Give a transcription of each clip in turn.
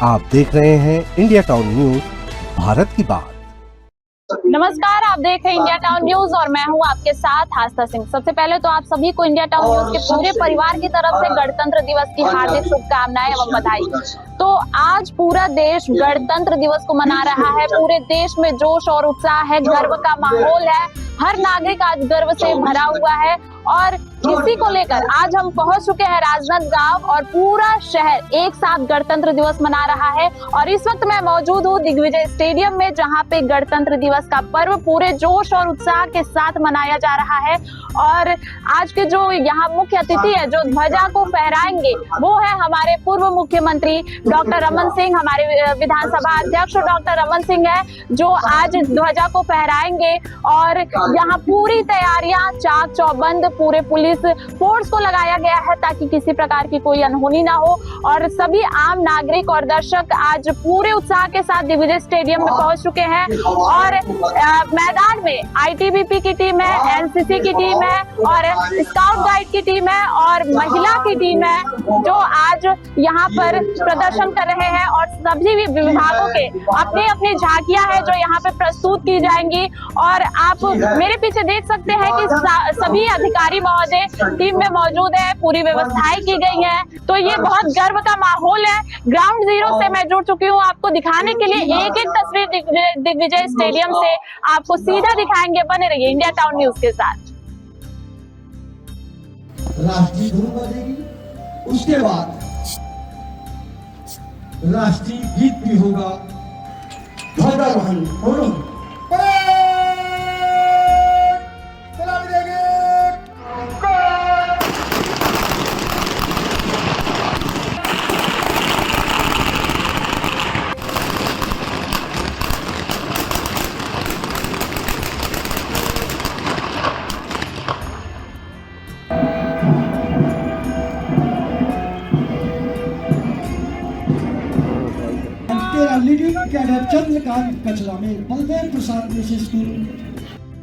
आप देख रहे हैं इंडिया टाउन न्यूज, भारत की बात। नमस्कार, आप देख रहे हैं इंडिया टाउन न्यूज और मैं हूं आपके साथ आस्था सिंह। सबसे पहले तो आप सभी को इंडिया टाउन न्यूज के पूरे परिवार की तरफ से गणतंत्र दिवस की हार्दिक शुभकामनाएं एवं बधाई। तो आज पूरा देश गणतंत्र दिवस को मना रहा है। पूरे देश में जोश और उत्साह है, गर्व का माहौल है। हर नागरिक आज गर्व से भरा हुआ है और इसी को लेकर आज हम पहुंच चुके हैं राजनांदगांव और पूरा शहर एक साथ गणतंत्र दिवस मना रहा है। और इस वक्त मैं मौजूद हूं दिग्विजय स्टेडियम में, जहां पे गणतंत्र दिवस का पर्व पूरे जोश और उत्साह के साथ मनाया जा रहा है। और आज के जो यहाँ मुख्य अतिथि है जो ध्वजा को फहराएंगे वो है हमारे पूर्व मुख्यमंत्री डॉक्टर रमन सिंह। हमारे विधानसभा अध्यक्ष डॉक्टर रमन सिंह है जो आज ध्वजा को फहराएंगे। और यहाँ पूरी तैयारियां चाक चौबंद, पूरे पुलिस फोर्स को लगाया गया है ताकि किसी प्रकार की कोई अनहोनी ना हो। और सभी आम नागरिक और दर्शक आज पूरे उत्साह के साथ दिग्विजय स्टेडियम में पहुंच चुके हैं। और मैदान में आईटीबीपी की टीम है, एनसीसी की टीम है और स्काउट गाइड की टीम है और महिला की टीम है जो आज यहाँ पर प्रदर्शन कर रहे हैं। और सभी विभागों के अपनी अपनी झांकियां हैं जो यहाँ पे प्रस्तुत की जाएंगी। और आप मेरे पीछे देख सकते हैं कि सभी अधिकारी महोदय टीम में मौजूद है, पूरी व्यवस्थाएं की गई है। तो ये बहुत गर्व का माहौल है। ग्राउंड जीरो से मैं जुड़ चुकी हूँ आपको दिखाने के लिए एक एक तस्वीर दिग्विजय स्टेडियम से आपको सीधा दिखाएंगे। बने रहिए इंडिया टाउन न्यूज के साथ। राष्ट्रीय धुन बजेगी, उसके बाद राष्ट्रीय गीत भी होगा। ध्वजारोहण होगा। लीडिंग कैडेट चंद्रकांत कचरामे, बलदेव प्रसाद मिसेस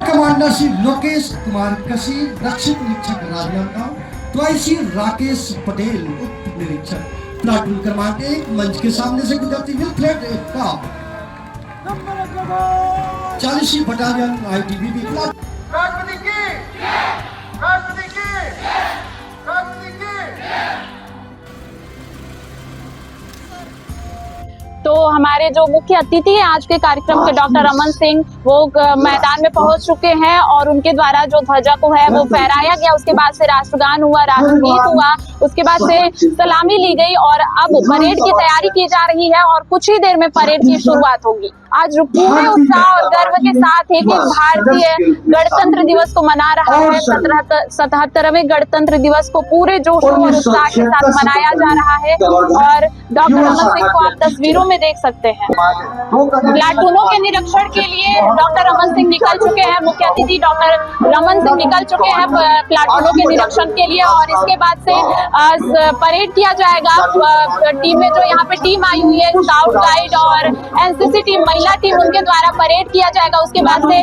कमांडर श्री लोकेश कुमार कसी, रक्षक निरीक्षक राजनांदगांव, ट्वाइसी राकेश पटेल उप निरीक्षक, प्लाटून क्रमांक 1 मंच के सामने से गुजरती हुई फ्लैग का 40वीं बटालियन आईटीबीपी। राष्ट्रपति की राष्ट्रपति की राष्ट्रपति की। तो हमारे जो मुख्य अतिथि है आज के कार्यक्रम के डॉक्टर रमन सिंह वो मैदान में पहुंच चुके हैं और उनके द्वारा जो ध्वजा को है वो फहराया गया। उसके बाद से राष्ट्रगान हुआ, राष्ट्रगीत हुआ, उसके बाद से सलामी ली गई और अब परेड की तैयारी की जा रही है और कुछ ही देर में परेड की शुरुआत होगी। आज पूरे उत्साह और गर्व के साथ एक भारतीय गणतंत्र दिवस को मना रहा है। 77वें गणतंत्र दिवस को पूरे जोश और उत्साह के साथ मनाया जा रहा है। और डॉक्टर रमन सिंह को आप तस्वीरों में देख सकते हैं। प्लाटूनों के निरीक्षण के लिए डॉक्टर रमन सिंह निकल चुके हैं। मुख्य अतिथि डॉक्टर रमन सिंह निकल चुके हैं प्लाटूनों के निरीक्षण के लिए। और इसके बाद से परेड किया जाएगा। टीम में जो यहाँ पे टीम आई हुई है, स्काउट गाइड और एनसीसी टीम, महिला टीम, उनके द्वारा परेड किया जाएगा। उसके बाद से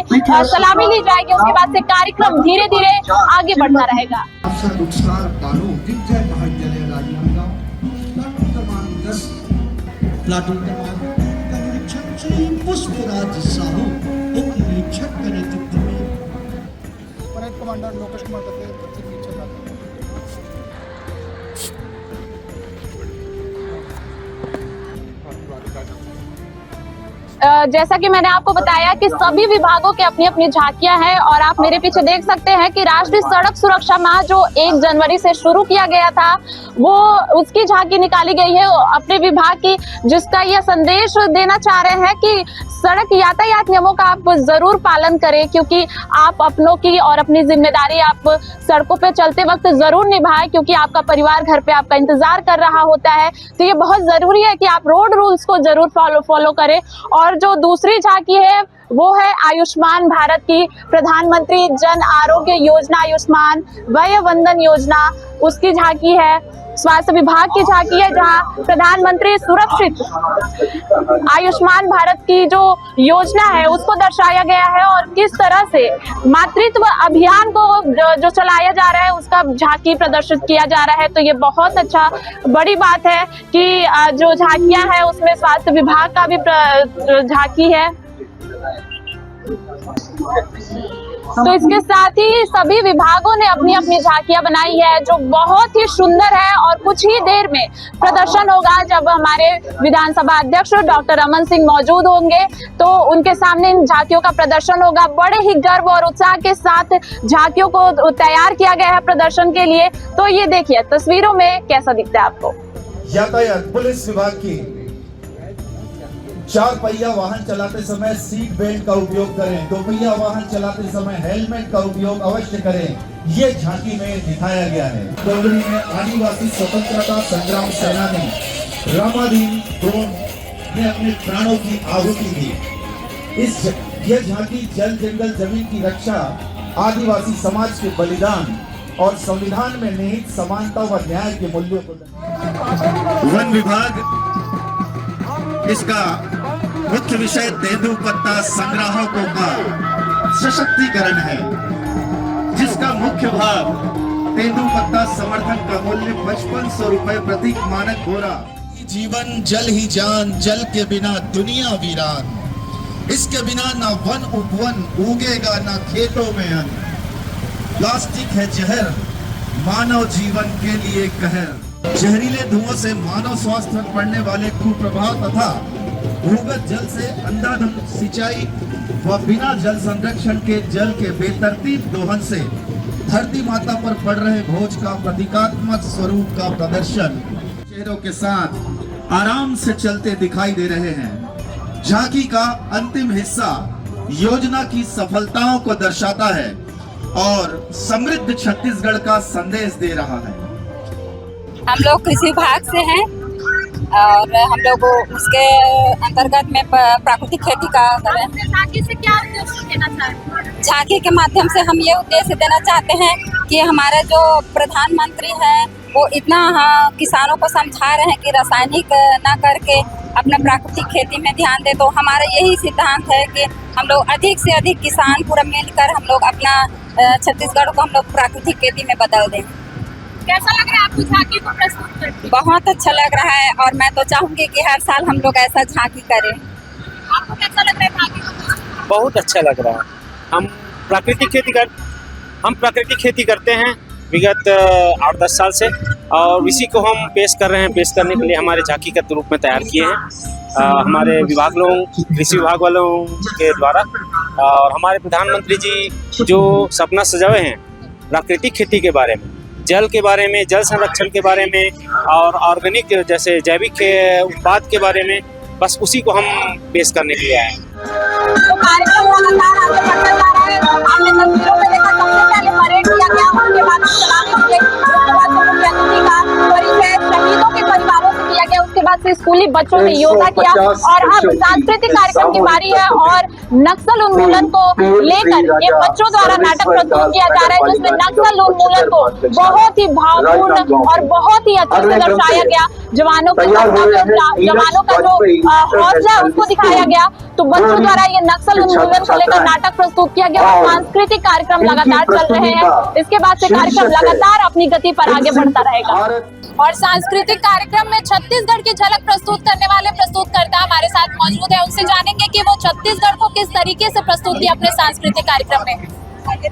सलामी ली जाएगी। उसके बाद से कार्यक्रम धीरे धीरे आगे बढ़ता रहेगा। प्लाटून निरीक्षक श्री पुष्पराज साहू, उप निरीक्षक के नेतृत्व में परेड कमांडर लोकेश कुमार जैसा कि मैंने आपको बताया कि सभी विभागों के अपनी अपनी झांकियां हैं। और आप मेरे पीछे देख सकते हैं कि राष्ट्रीय सड़क सुरक्षा माह जो 1 जनवरी से शुरू किया गया था वो उसकी झांकी निकाली गई है अपने विभाग की, जिसका यह संदेश देना चाह रहे हैं कि सड़क यातायात नियमों का आप जरूर पालन करें, क्योंकि आप अपनों की और अपनी जिम्मेदारी आप सड़कों पे चलते वक्त जरूर निभाएं, क्योंकि आपका परिवार घर पे आपका इंतजार कर रहा होता है। तो ये बहुत जरूरी है कि आप रोड रूल्स को जरूर फॉलो करें। और जो दूसरी झांकी है वो है आयुष्मान भारत की, प्रधानमंत्री जन आरोग्य योजना, आयुष्मान वय वंदन योजना, उसकी झांकी है। स्वास्थ्य विभाग की झांकी है, जहां प्रधानमंत्री सुरक्षित आयुष्मान भारत की जो योजना है उसको दर्शाया गया है और किस तरह से मातृत्व अभियान को जो चलाया जा रहा है उसका झांकी प्रदर्शित किया जा रहा है। तो ये बहुत अच्छा बड़ी बात है कि जो झांकियां हैं उसमें स्वास्थ्य विभाग का भी झांकी है। तो इसके साथ ही सभी विभागों ने अपनी अपनी झांकियां बनाई है जो बहुत ही सुंदर है और कुछ ही देर में प्रदर्शन होगा। जब हमारे विधानसभा अध्यक्ष डॉक्टर रमन सिंह मौजूद होंगे तो उनके सामने इन झांकियों का प्रदर्शन होगा। बड़े ही गर्व और उत्साह के साथ झांकियों को तैयार किया गया है प्रदर्शन के लिए। तो ये देखिए तस्वीरों में कैसा दिखता है आपको। यातायात पुलिस विभाग की 4 पहिया वाहन चलाते समय सीट बेल्ट का उपयोग करें, 2 पहिया वाहन चलाते समय हेलमेट का उपयोग अवश्य करें। ये झांकी में दिखाया गया है। डोगरी में आदिवासी स्वतंत्रता संग्राम सेनानी रामादीन दोन ने अपने प्राणों की आहुति दी। ये झांकी जल जंगल जमीन की रक्षा, आदिवासी समाज के बलिदान और संविधान में निहित समानता व न्याय के मूल्यों को। वन विभाग इसका मुख्य विषय तेंदुपत्ता संग्राहकों का सशक्तिकरण है, जिसका मुख्य भाग तेंदुपत्ता समर्थन का मूल्य 5500 रुपए प्रति मानक बोरा। जीवन जल ही जान, जल के बिना दुनिया वीरान, इसके बिना ना वन उपवन उगेगा ना खेतों में अन्न। प्लास्टिक है जहर, मानव जीवन के लिए कहर। जहरीले धुओं से मानव स्वास्थ्य पर पड़ने वाले कुप्रभाव तथा भूगर्भ जल से अंधाधुंध सिंचाई व बिना जल संरक्षण के जल के बेतरतीब दोहन से धरती माता पर पड़ रहे बोझ का प्रतीकात्मक स्वरूप का प्रदर्शन चेहरों के साथ आराम से चलते दिखाई दे रहे हैं। झांकी का अंतिम हिस्सा योजना की सफलताओं को दर्शाता है और समृद्ध छत्तीसगढ़ का संदेश दे रहा है। हम लोग कृषि विभाग से हैं और हम लोग उसके अंतर्गत में प्राकृतिक खेती का करें। झांकी से क्या उद्देश्य देना चाहते हैं? झांकी के माध्यम से हम ये उद्देश्य देना चाहते हैं कि हमारे जो प्रधानमंत्री हैं वो इतना किसानों को समझा रहे हैं कि रासायनिक ना करके अपना प्राकृतिक खेती में ध्यान दे। तो हमारा यही सिद्धांत है कि हम लोग अधिक से अधिक किसान पूरा मिलकर हम लोग अपना छत्तीसगढ़ को हम लोग प्राकृतिक खेती में बदल दें। कैसा लग रहा है आपको झांकी को प्रस्तुत करके? बहुत अच्छा लग रहा है और मैं तो चाहूंगी कि हर साल हम लोग ऐसा झांकी करें। आपको कैसा लग रहा है झांकी को? बहुत अच्छा लग रहा है। हम प्राकृतिक खेती करते हैं विगत 8-10 साल से और इसी को हम पेश कर रहे हैं। पेश करने के लिए हमारे झांकी के रूप में तैयार किए हैं हमारे विभाग लोगों, कृषि विभाग वालों के द्वारा। और हमारे प्रधानमंत्री जी जो सपना सजाए हैं प्राकृतिक खेती के बारे में, जल के बारे में, जल संरक्षण के बारे में और ऑर्गेनिक जैसे जैविक उत्पाद के बारे में, बस उसी को हम पेश करने के लिए आए हैं। तो कार्यक्रम लगातार आगे बढ़ता जा रहा है। आपने तस्वीरों में देखा सबसे पहले परेड किया गया, उसके बाद सलामी हुए, उसके बाद मुख्य अतिथि का परिचय शहीदों के परिवारों से किया गया, उसके बाद से स्कूली बच्चों ने योगा किया और अब सांस्कृतिक कार्यक्रम की बारी है और नक्सल उन्मूलन को लेकर ये बच्चों द्वारा नाटक प्रस्तुत किया जा रहा है, जिसमें नक्सल उन्मूलन को बहुत ही भावपूर्ण और बहुत ही अच्छे से दर्शाया गया। जवानों का जो हौसला है उसको दिखाया गया। तो बच्चों द्वारा ये नक्सल उन्मूलन को लेकर नाटक प्रस्तुत किया गया और सांस्कृतिक कार्यक्रम लगातार चल रहे हैं। इसके बाद से कार्यक्रम लगातार अपनी गति पर आगे बढ़ता रहेगा। और सांस्कृतिक कार्यक्रम में छत्तीसगढ़ की झलक प्रस्तुत करने वाले प्रस्तुतकर्ता हमारे साथ मौजूद है। उनसे जानेंगे कि वो छत्तीसगढ़ को किस तरीके से प्रस्तुत किया अपने सांस्कृतिक कार्यक्रम में।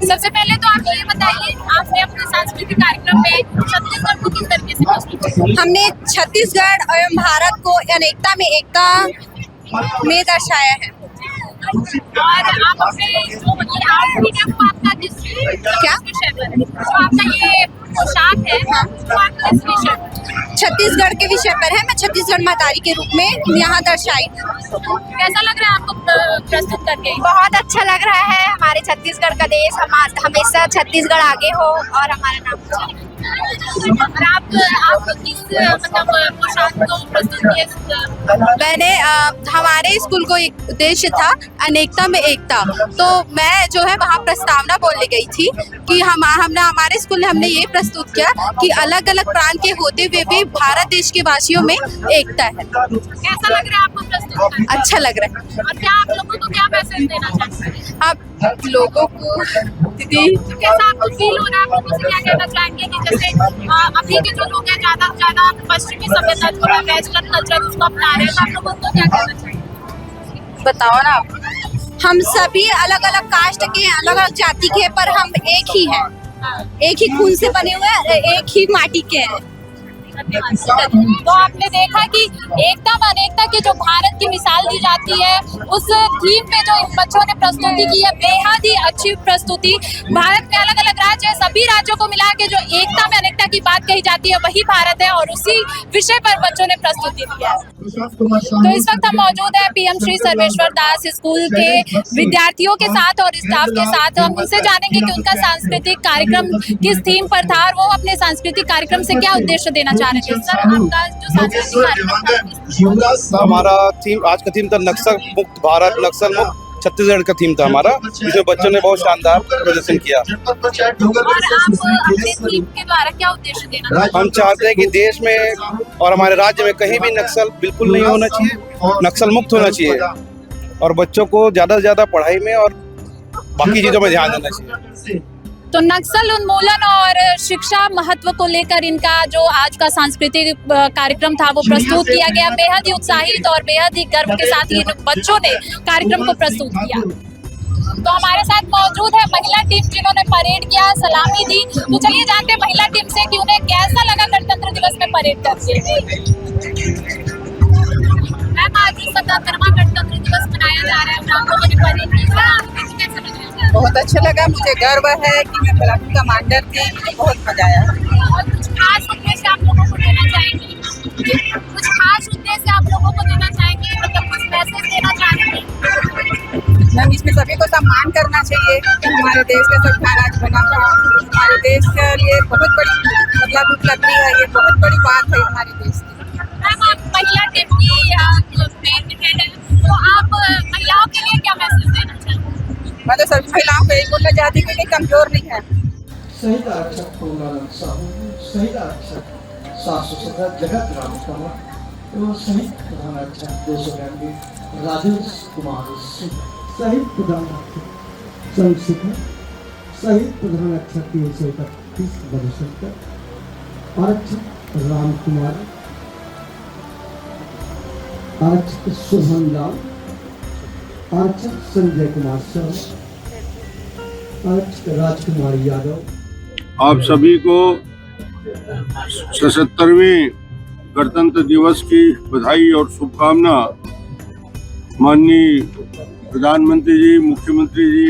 सबसे पहले तो आप ये बताइए, आपने अपने सांस्कृतिक कार्यक्रम में छत्तीसगढ़ को किस तरीके से प्रस्तुत किया? हमने छत्तीसगढ़ एवं भारत को अनेकता में एकता में दर्शाया है। और आप अपने जो आउटफिट है वो आपका किस विषय पर है? जो आपका ये पोशाक है वो आप किस विषय पर? छत्तीसगढ़ के विषय पर है। मैं छत्तीसगढ़ महतारी के रूप में यहाँ दर्शाई। कैसा लग रहा है आपको प्रस्तुत करके? बहुत अच्छा लग रहा है। हमारे छत्तीसगढ़ का देश हमेशा छत्तीसगढ़ आगे हो और हमारा नाम और आप किस मतलब पोशाक को प्रस्तुत किए? मैंने हमारे स्कूल को एक उद्देश्य था अनेकता में एकता, तो मैं जो है वहाँ प्रस्तावना बोलने गई थी कि हमने हमारे स्कूल में हमने ये प्रस्तुत किया कि अलग अलग प्रांत के होते हुए भी भारत देश के वासियों में एकता है। कैसा लग रहा है आपको प्रस्तुत करके? अच्छा लग रहा है। और क्या आप लोगों को क्या मैसेज देना चाहते हैं? आप लोगों को दीदी तो कैसा आपको फील हो रहा है? आप लोगों से क्या कहना चाहेंगे कि जैसे अभी के जो लोग हैं ज्यादा से ज्यादा पश्चिमी सभ्यता जो है वेस्टर्न कल्चर उसको अपना रहे हैं, तो आप लोगों को क्या कहना चाहिए? बताओ ना आप। हम सभी अलग अलग कास्ट के हैं, अलग अलग जाति के हैं, पर हम एक ही हैं, एक ही खून से बने हुए हैं, एक ही माटी के हैं। तो आपने देखा कि एकता में अनेकता की जो भारत की मिसाल दी जाती है, उस थीम पे जो इन बच्चों ने प्रस्तुति की है, बेहद ही अच्छी प्रस्तुति। भारत में अलग अलग राज्य है, सभी राज्यों को मिला के जो एकता में अनेकता की बात कही जाती है वही भारत है, और उसी विषय पर बच्चों ने प्रस्तुति दी है। तो इस वक्त हम मौजूद है पीएम श्री सर्वेश्वर दास स्कूल के विद्यार्थियों के साथ और स्टाफ के साथ। हम उनसे जानेंगे कि उनका सांस्कृतिक कार्यक्रम किस थीम पर था और वो अपने सांस्कृतिक कार्यक्रम से क्या उद्देश्य देना चाह रहे थे। सर, आपका जो सांस्कृतिक कार्यक्रम था, हमारा थीम आज का थीम था नक्सल मुक्त भारत, नक्सल मुक्त छत्तीसगढ़ का थीम था हमारा, जिसमें बच्चों ने बहुत शानदार प्रदर्शन किया। और आप अपने थीम के द्वारा क्या उद्देश्य देना चाहते हैं? हम चाहते हैं कि देश में और हमारे राज्य में कहीं भी नक्सल बिल्कुल नहीं होना चाहिए, नक्सल मुक्त होना चाहिए, और बच्चों को ज्यादा से ज्यादा पढ़ाई में और बाकी चीजों में ध्यान देना चाहिए। तो नक्सल उन्मूलन और शिक्षा महत्व को लेकर इनका जो आज का सांस्कृतिक कार्यक्रम था वो प्रस्तुत किया गया। बेहद ही उत्साहित और बेहद ही गर्व के साथ इन बच्चों ने कार्यक्रम को प्रस्तुत किया। तो हमारे साथ मौजूद है महिला टीम जिन्होंने परेड किया, सलामी दी। तो चलिए जानते हैं महिला टीम से कि उन्हें कैसा लगा गणतंत्र दिवस में परेड करके। मैम, आज 77वां गणतंत्र दिवस मनाया जा रहा है, आप लोगों ने परेड की, कैसा लग रहा है? बहुत अच्छा लगा, मुझे गर्व है कि मैं ब्लॉक कमांडर थी, मुझे बहुत मजा आया। और कुछ खास उद्देश्य आप लोगों को देना चाहेंगे? कुछ खास उद्देश्य आप लोगों को देना चाहेंगे, मतलब कुछ मैसेज देना चाहेंगे? मैम, इसमें सभी को सम्मान करना चाहिए कि हमारे देश का संविधान आज बना था, हमारे देश के लिए बहुत बड़ी मतलब उपलब्धि है, ये बहुत बड़ी बात है हमारे देश की। मैम, आप महिला टीम की मेन हेड हैं, तो आप महिलाओं के लिए क्या मैसेज देना चाहेंगे? मैं तो सभी महिलाओं को यही बोलना चाहती हूँ कि कमजोर नहीं है। शहीद आरक्षक पूर्णानंद साहू, शहीद आरक्षक 717 जगत राम कंवर एवं शहीद प्रधान आरक्षक 292 राजेश कुमार सिंह, शहीद प्रधान आरक्षक चंद्रशेखर, शहीद प्रधान आरक्षक 331 बलशंकर, आरक्षक राम कुमार, आरक्षक शुभम लाल, आरक्षक संजय कुमार शर्मा, आरक्षक राजकुमार यादव। आप सभी को 77वें गणतंत्र दिवस की बधाई और शुभकामना। माननीय प्रधानमंत्री जी, मुख्यमंत्री जी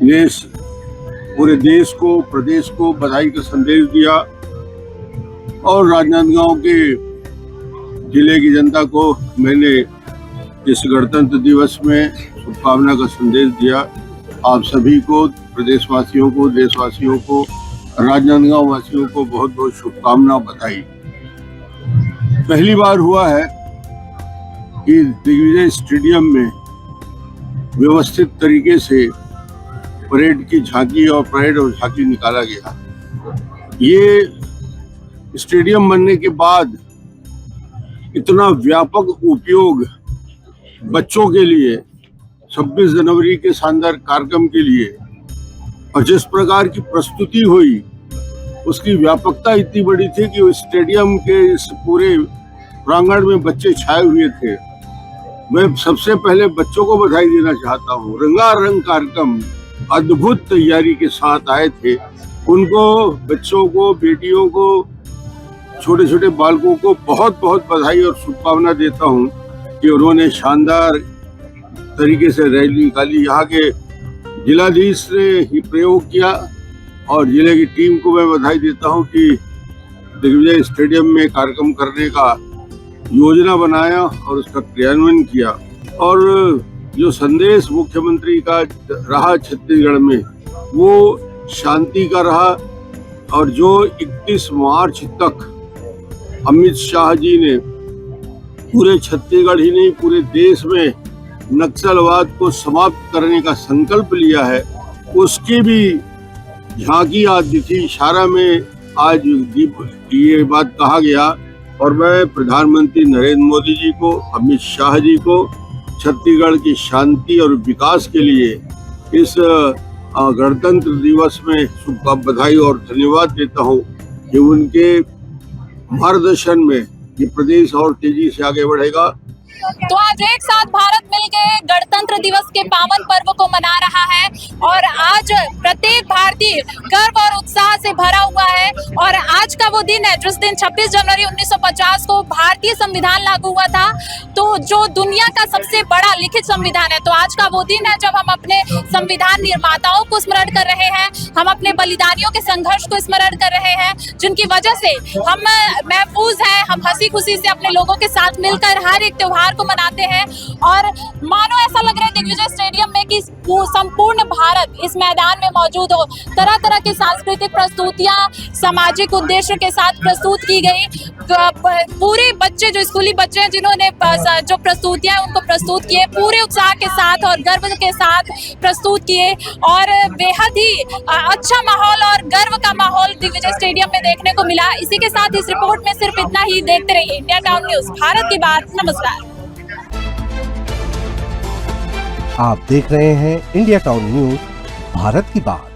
ने पूरे देश को, प्रदेश को बधाई का संदेश दिया, और राजनांदगांव के जिले की जनता को मैंने इस गणतंत्र दिवस में शुभकामना का संदेश दिया। आप सभी को, प्रदेशवासियों को, देशवासियों को, राजनांदगांव वासियों को बहुत बहुत शुभकामना, बधाई। पहली बार हुआ है कि दिग्विजय स्टेडियम में व्यवस्थित तरीके से परेड की झांकी और परेड और झांकी निकाला गया। ये स्टेडियम बनने के बाद इतना व्यापक उपयोग बच्चों के लिए, 26 जनवरी के शानदार कार्यक्रम के लिए, और जिस प्रकार की प्रस्तुति हुई उसकी व्यापकता इतनी बड़ी थी कि उस स्टेडियम के इस पूरे प्रांगण में बच्चे छाए हुए थे। मैं सबसे पहले बच्चों को बधाई देना चाहता हूँ। रंगारंग कार्यक्रम अद्भुत तैयारी के साथ आए थे। उनको, बच्चों को, बेटियों को, छोटे छोटे बालकों को बहुत बहुत बधाई और शुभकामना देता हूँ कि उन्होंने शानदार तरीके से रैली निकाली। यहाँ के जिलाधीश ने ही प्रयोग किया, और जिले की टीम को मैं बधाई देता हूँ कि दिग्विजय स्टेडियम में कार्यक्रम करने का योजना बनाया और उसका क्रियान्वयन किया। और जो संदेश मुख्यमंत्री का रहा छत्तीसगढ़ में, वो शांति का रहा, और जो 31 मार्च तक अमित शाह जी ने पूरे छत्तीसगढ़ ही नहीं पूरे देश में नक्सलवाद को समाप्त करने का संकल्प लिया है, उसकी भी झांकी आज दिखी। इशारा में आज ये बात कहा गया और मैं प्रधानमंत्री नरेंद्र मोदी जी को, अमित शाह जी को छत्तीसगढ़ की शांति और विकास के लिए इस गणतंत्र दिवस में शुभ बधाई और धन्यवाद देता हूं कि उनके मार्गदर्शन में ये प्रदेश और तेजी से आगे बढ़ेगा। तो आज एक साथ भारत मिलकर गणतंत्र दिवस के पावन पर्व को मना रहा है और आज प्रत्येक भारतीय गर्व और उत्साह से भरा हुआ है। और आज का वो दिन है जिस दिन 26 जनवरी 1950 को भारतीय संविधान लागू हुआ था, तो जो दुनिया का सबसे बड़ा लिखित संविधान है। तो आज का वो दिन है जब हम अपने संविधान निर्माताओं को स्मरण कर रहे हैं, हम अपने बलिदानियों के संघर्ष को स्मरण कर रहे हैं, जिनकी वजह से हम महफूज हैं, हम हंसी खुशी से अपने लोगों के साथ मिलकर हर एक त्योहार को मनाते हैं। और मानो ऐसा लग रहा है दिग्विजय स्टेडियम में कि संपूर्ण भारत इस मैदान में मौजूद हो। तरह तरह की सांस्कृतिक प्रस्तुतियां सामाजिक उद्देश्य के साथ प्रस्तुत की गई। पूरे बच्चे जो स्कूली बच्चे हैं जिन्होंने जो प्रस्तुतियां उनको प्रस्तुत किए पूरे उत्साह के साथ और गर्व के साथ प्रस्तुत किए और बेहद ही अच्छा माहौल और गर्व का माहौल दिग्विजय स्टेडियम में देखने को मिला। इसी के साथ इस रिपोर्ट में सिर्फ इतना ही। देखते रहिए इंडिया टाउन न्यूज, भारत की बात। नमस्कार। आप देख रहे हैं इंडिया टाउन न्यूज, भारत की बात।